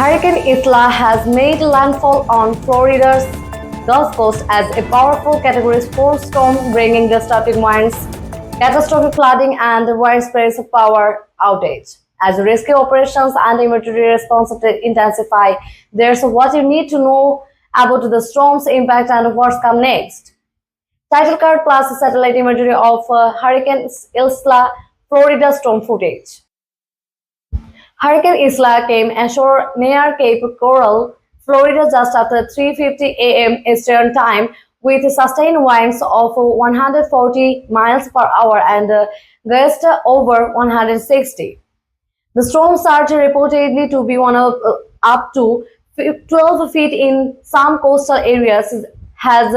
Hurricane Isla has made landfall on Florida's Gulf Coast as a powerful Category 4 storm, bringing destructive winds, catastrophic flooding, and widespread power outage. As rescue operations and emergency response intensify, there's what you need to know about the storm's impact and what's come next. Title card plus satellite imagery of Hurricane Isla, Florida storm footage. Hurricane Isla came ashore near Cape Coral, Florida just after 3:50 a.m. Eastern Time with sustained winds of 140 miles per hour and gusts over 160. The storm surge reportedly to be up to 12 feet in some coastal areas has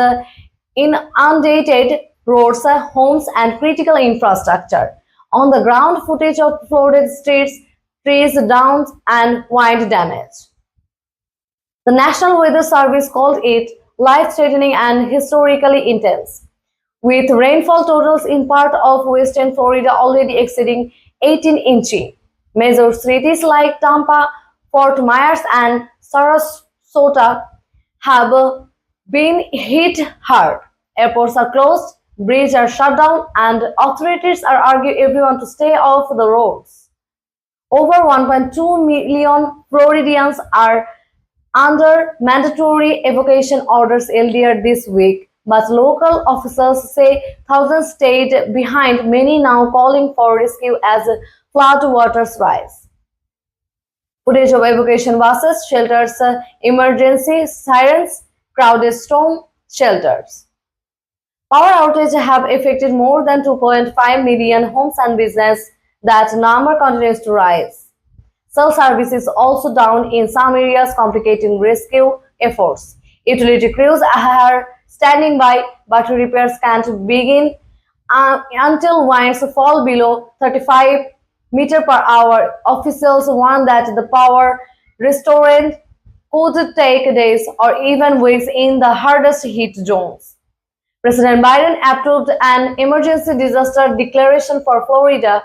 inundated roads, homes, and critical infrastructure. On the ground, footage of flooded streets, trees down, and wind damage. The National Weather Service called it life-threatening and historically intense, with rainfall totals in part of western Florida already exceeding 18 inches. Major cities like Tampa, Fort Myers, and Sarasota have been hit hard. Airports are closed, bridges are shut down, and authorities are urging everyone to stay off the roads. Over 1.2 million Floridians are under mandatory evacuation orders earlier this week, but local officials say thousands stayed behind, many now calling for rescue as floodwaters rise. Footage of evacuation buses, shelters, emergency sirens, crowded storm shelters. Power outages have affected more than 2.5 million homes and businesses. That number continues to rise. Cell service is also down in some areas, complicating rescue efforts. Utility crews are standing by, but repairs can't begin until winds fall below 35 meters per hour. Officials warn that the power restoration could take days or even weeks in the hardest hit zones. President Biden approved an emergency disaster declaration for Florida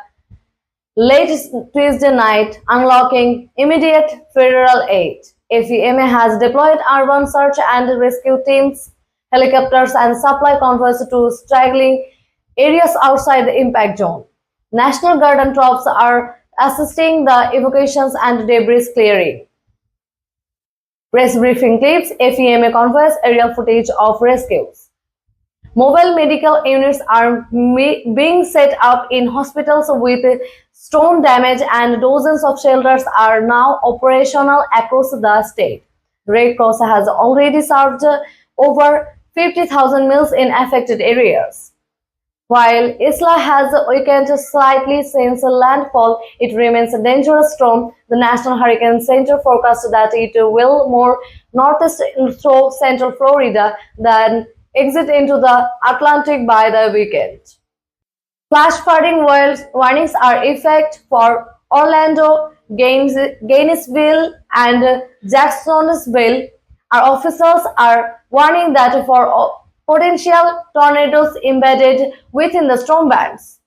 late Tuesday night, unlocking immediate federal aid. FEMA has deployed urban search and rescue teams, helicopters, and supply convoys to straggling areas outside the impact zone. National Guard and troops are assisting the evacuations and debris clearing. Press briefing clips, FEMA convoys, aerial footage of rescues. Mobile medical units are being set up in hospitals with storm damage, and dozens of shelters are now operational across the state. Red Cross has already served over 50,000 meals in affected areas. While Isla has weakened slightly since landfall, it remains a dangerous storm. The National Hurricane Center forecasts that it will more northeast through central Florida than exit into the Atlantic by the weekend. Flash flooding warnings are in effect for Orlando, Gainesville, and Jacksonville. Our officials are warning that for potential tornadoes embedded within the storm bands.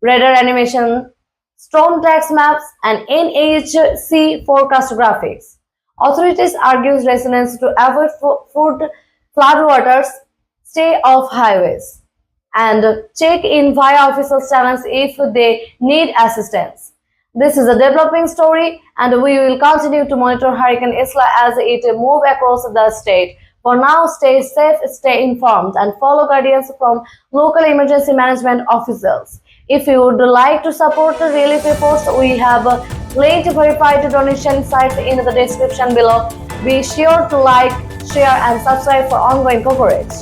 Radar animation, storm tracks maps, and NHC forecast graphics. Authorities urge residents to avoid floodwaters, stay off highways, and check in via official channels if they need assistance. This is a developing story, and we will continue to monitor Hurricane Isla as it moves across the state. For now, stay safe, stay informed, and follow guidance from local emergency management officials. If you would like to support the relief efforts, we have linked verified donation sites in the description below. Be sure to like, share, and subscribe for ongoing coverage.